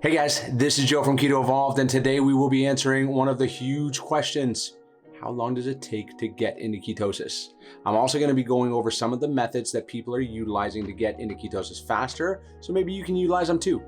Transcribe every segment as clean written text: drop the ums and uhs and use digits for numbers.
Hey guys, this is Joe from Keto Evolved, and today we will be answering one of the huge questions. How long does it take to get into ketosis? I'm also going to be going over some of the methods that people are utilizing to get into ketosis faster, so maybe you can utilize them too.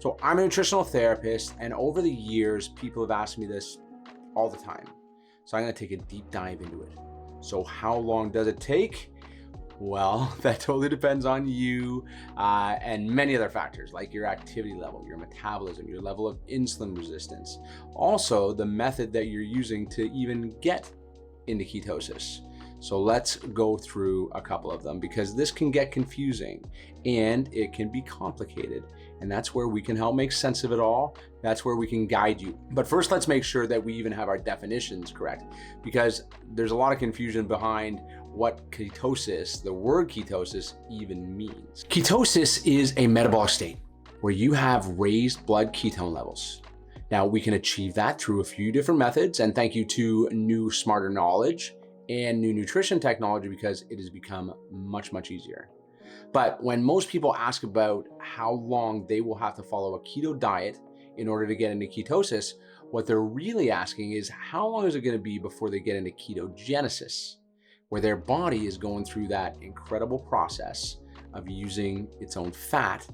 So I'm a nutritional therapist, and over the years, people have asked me this all the time. So I'm going to take a deep dive into it. So how long does it take? Well, that totally depends on you and many other factors like your activity level, your metabolism, your level of insulin resistance. Also, the method that you're using to even get into ketosis. So let's go through a couple of them because this can get confusing and it can be complicated. And that's where we can help make sense of it all. That's where we can guide you. But first, let's make sure that we even have our definitions correct, because there's a lot of confusion behind what ketosis, the word ketosis, even means. Ketosis is a metabolic state where you have raised blood ketone levels. Now, we can achieve that through a few different methods, and thank you to new, smarter knowledge and new nutrition technology, because it has become much, much easier. But when most people ask about how long they will have to follow a keto diet in order to get into ketosis, what they're really asking is how long is it going to be before they get into ketogenesis, where their body is going through that incredible process of using its own fat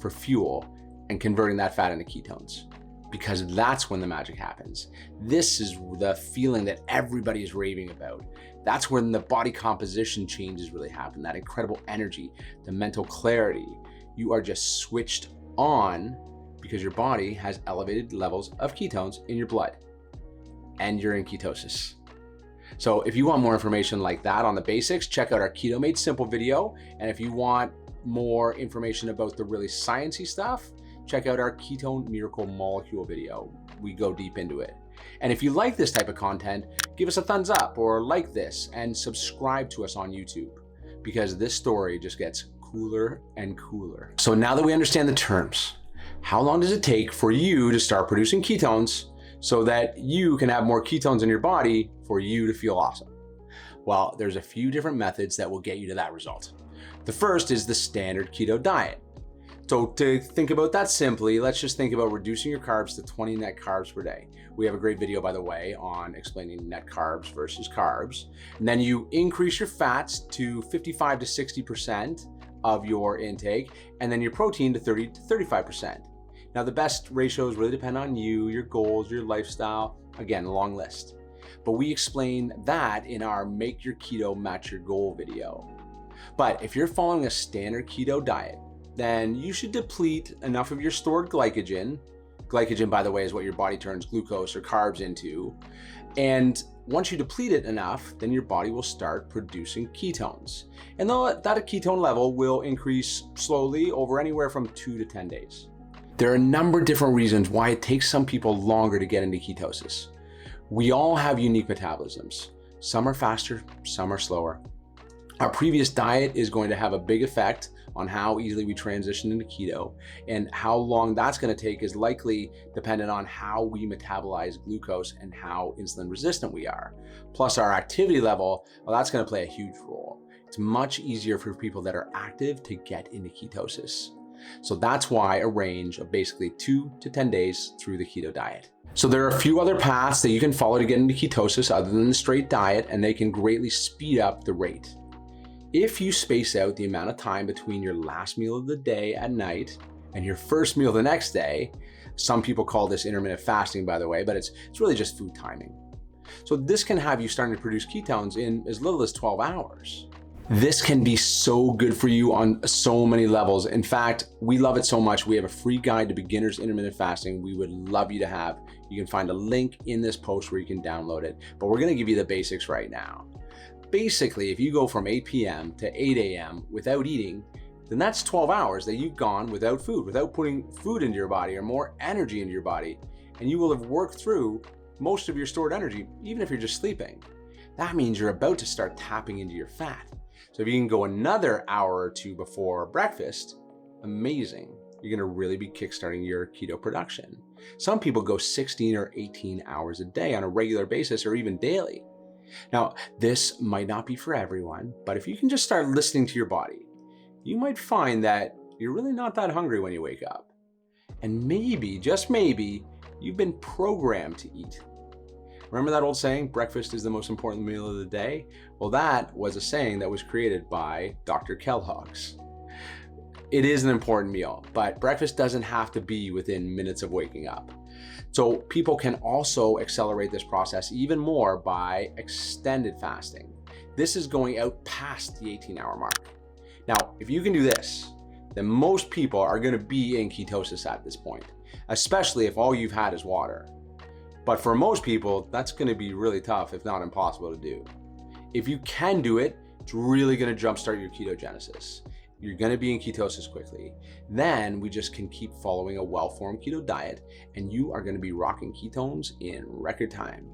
for fuel and converting that fat into ketones. Because that's when the magic happens. This is the feeling that everybody is raving about. That's when the body composition changes really happen, that incredible energy, the mental clarity. You are just switched on because your body has elevated levels of ketones in your blood and you're in ketosis. So if you want more information like that on the basics, check out our Keto Made Simple video. And if you want more information about the really sciencey stuff, check out our Ketone Miracle Molecule video. We go deep into it. And if you like this type of content, give us a thumbs up or like this and subscribe to us on YouTube, because this story just gets cooler and cooler. So now that we understand the terms, how long does it take for you to start producing ketones so that you can have more ketones in your body for you to feel awesome? Well, there's a few different methods that will get you to that result. The first is the standard keto diet. So to think about that simply, let's just think about reducing your carbs to 20 net carbs per day. We have a great video, by the way, on explaining net carbs versus carbs. And then you increase your fats to 55 to 60% of your intake, and then your protein to 30 to 35%. Now, the best ratios really depend on you, your goals, your lifestyle. Again, a long list. But we explain that in our Make Your Keto Match Your Goal video. But if you're following a standard keto diet, then you should deplete enough of your stored glycogen. Glycogen, by the way, is what your body turns glucose or carbs into. And once you deplete it enough, then your body will start producing ketones. And that ketone level will increase slowly over anywhere from 2 to 10 days. There are a number of different reasons why it takes some people longer to get into ketosis. We all have unique metabolisms. Some are faster, some are slower. Our previous diet is going to have a big effect on how easily we transition into keto, and how long that's going to take is likely dependent on how we metabolize glucose and how insulin resistant we are. Plus our activity level, well, that's going to play a huge role. It's much easier for people that are active to get into ketosis. So that's why a range of basically 2 to 10 days through the keto diet. So there are a few other paths that you can follow to get into ketosis other than the straight diet, and they can greatly speed up the rate. If you space out the amount of time between your last meal of the day at night and your first meal the next day, some people call this intermittent fasting, by the way, but it's really just food timing. So this can have you starting to produce ketones in as little as 12 hours. This can be so good for you on so many levels. In fact, we love it so much. We have a free guide to beginners intermittent fasting we would love you to have. You can find a link in this post where you can download it, but we're going to give you the basics right now. Basically, if you go from 8 p.m. to 8 a.m. without eating, then that's 12 hours that you've gone without food, without putting food into your body or more energy into your body. And you will have worked through most of your stored energy, even if you're just sleeping. That means you're about to start tapping into your fat. So if you can go another hour or two before breakfast, amazing. You're gonna really be kickstarting your keto production. Some people go 16 or 18 hours a day on a regular basis or even daily. Now, this might not be for everyone, but if you can just start listening to your body, you might find that you're really not that hungry when you wake up. And maybe, just maybe, you've been programmed to eat. Remember that old saying, breakfast is the most important meal of the day? Well, that was a saying that was created by Dr. Kellogg's. It is an important meal, but breakfast doesn't have to be within minutes of waking up. So people can also accelerate this process even more by extended fasting. This is going out past the 18-hour mark. Now, if you can do this, then most people are going to be in ketosis at this point, especially if all you've had is water. But for most people, that's going to be really tough, if not impossible to do. If you can do it, it's really going to jumpstart your ketogenesis. You're going to be in ketosis quickly. Then we just can keep following a well-formed keto diet, and you are going to be rocking ketones in record time.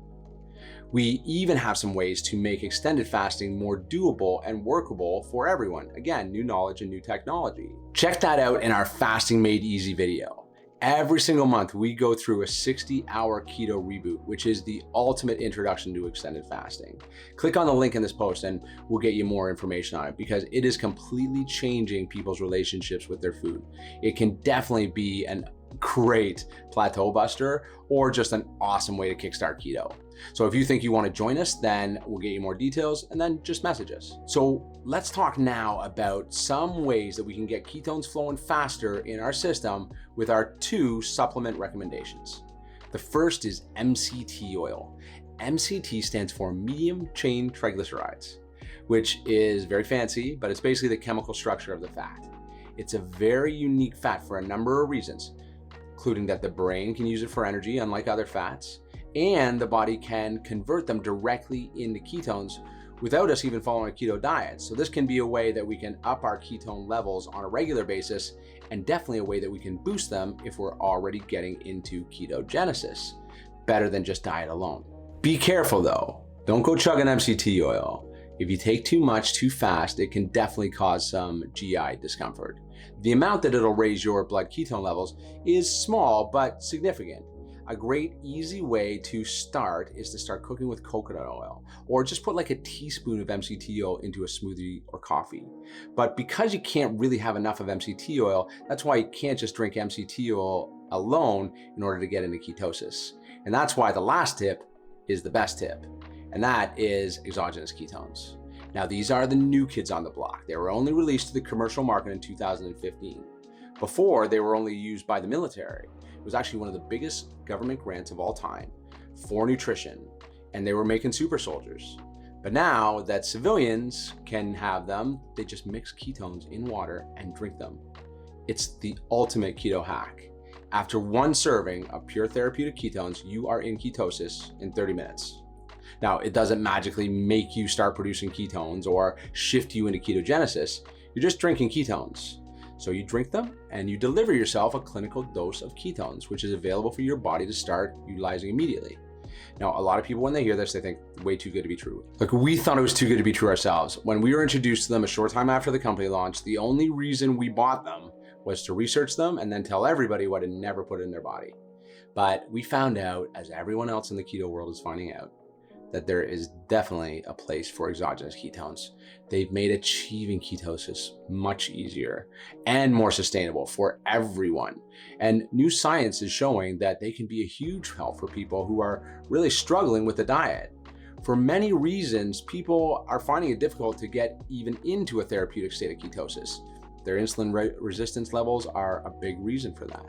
We even have some ways to make extended fasting more doable and workable for everyone. Again, new knowledge and new technology. Check that out in our Fasting Made Easy video. Every single month, we go through a 60-hour keto reboot, which is the ultimate introduction to extended fasting. Click on the link in this post and we'll get you more information on it, because it is completely changing people's relationships with their food. It can definitely be a great plateau buster or just an awesome way to kickstart keto. So if you think you want to join us, then we'll get you more details, and then just message us. So let's talk now about some ways that we can get ketones flowing faster in our system with our 2 supplement recommendations. The first is MCT oil. MCT stands for medium chain triglycerides, which is very fancy, but it's basically the chemical structure of the fat. It's a very unique fat for a number of reasons, including that the brain can use it for energy, unlike other fats, and the body can convert them directly into ketones without us even following a keto diet. So this can be a way that we can up our ketone levels on a regular basis, and definitely a way that we can boost them if we're already getting into ketogenesis, better than just diet alone. Be careful though, don't go chugging MCT oil. If you take too much too fast, it can definitely cause some GI discomfort. The amount that it'll raise your blood ketone levels is small but significant. A great easy way to start is to start cooking with coconut oil, or just put like a teaspoon of MCT oil into a smoothie or coffee. But because you can't really have enough of MCT oil, that's why you can't just drink MCT oil alone in order to get into ketosis. And that's why the last tip is the best tip, and that is exogenous ketones. Now, these are the new kids on the block. They were only released to the commercial market in 2015. Before, they were only used by the military. It was actually one of the biggest government grants of all time for nutrition, and they were making super soldiers. But now that civilians can have them, they just mix ketones in water and drink them. It's the ultimate keto hack. After one serving of pure therapeutic ketones, you are in ketosis in 30 minutes. Now, it doesn't magically make you start producing ketones or shift you into ketogenesis. You're just drinking ketones. So you drink them and you deliver yourself a clinical dose of ketones, which is available for your body to start utilizing immediately. Now, a lot of people, when they hear this, they think way too good to be true. Like, we thought it was too good to be true ourselves. When we were introduced to them a short time after the company launched, the only reason we bought them was to research them and then tell everybody what had never put in their body. But we found out, as everyone else in the keto world is finding out, that there is definitely a place for exogenous ketones. They've made achieving ketosis much easier and more sustainable for everyone. And new science is showing that they can be a huge help for people who are really struggling with the diet. For many reasons, people are finding it difficult to get even into a therapeutic state of ketosis. Their insulin resistance levels are a big reason for that.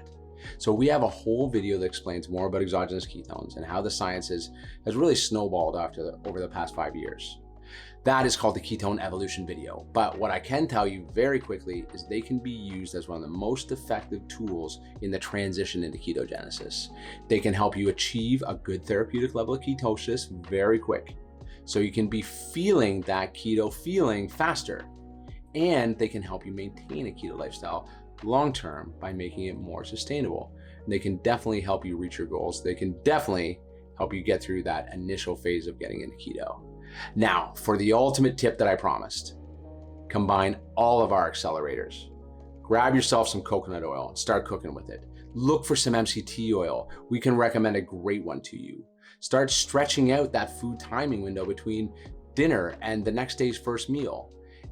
So we have a whole video that explains more about exogenous ketones and how the science has really snowballed over the past 5 years. That is called the Ketone Evolution video. But what I can tell you very quickly is they can be used as one of the most effective tools in the transition into ketogenesis. They can help you achieve a good therapeutic level of ketosis very quick, so you can be feeling that keto feeling faster. And they can help you maintain a keto lifestyle long-term by making it more sustainable. And they can definitely help you reach your goals. They can definitely help you get through that initial phase of getting into keto. Now, for the ultimate tip that I promised, combine all of our accelerators. Grab yourself some coconut oil and start cooking with it. Look for some MCT oil. We can recommend a great one to you. Start stretching out that food timing window between dinner and the next day's first meal.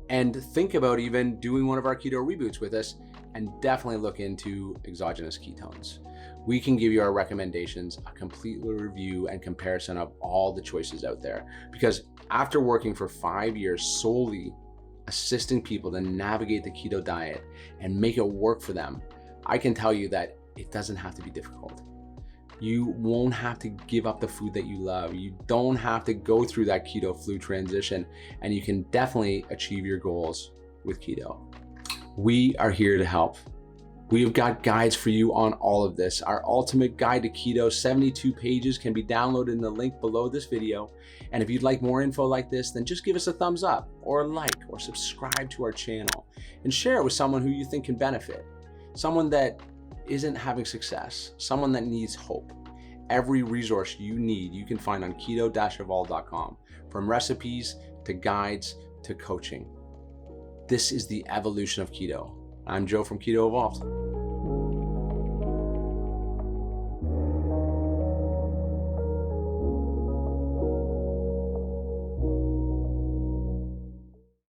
and think about even doing one of our keto reboots with us, and definitely look into exogenous ketones. We can give you our recommendations, a complete review and comparison of all the choices out there. Because after working for 5 years solely assisting people to navigate the keto diet and make it work for them, I can tell you that it doesn't have to be difficult. You won't have to give up the food that you love. You don't have to go through that keto flu transition, and you can definitely achieve your goals with keto. We are here to help. We have got guides for you on all of this. Our ultimate guide to keto, 72 pages, can be downloaded in the link below this video. And if you'd like more info like this, then just give us a thumbs up or a like or subscribe to our channel and share it with someone who you think can benefit. Someone that isn't having success, someone that needs hope. Every resource you need, you can find on keto-evolve.com, from recipes to guides to coaching. This is the evolution of keto. I'm Joe from Keto Evolved.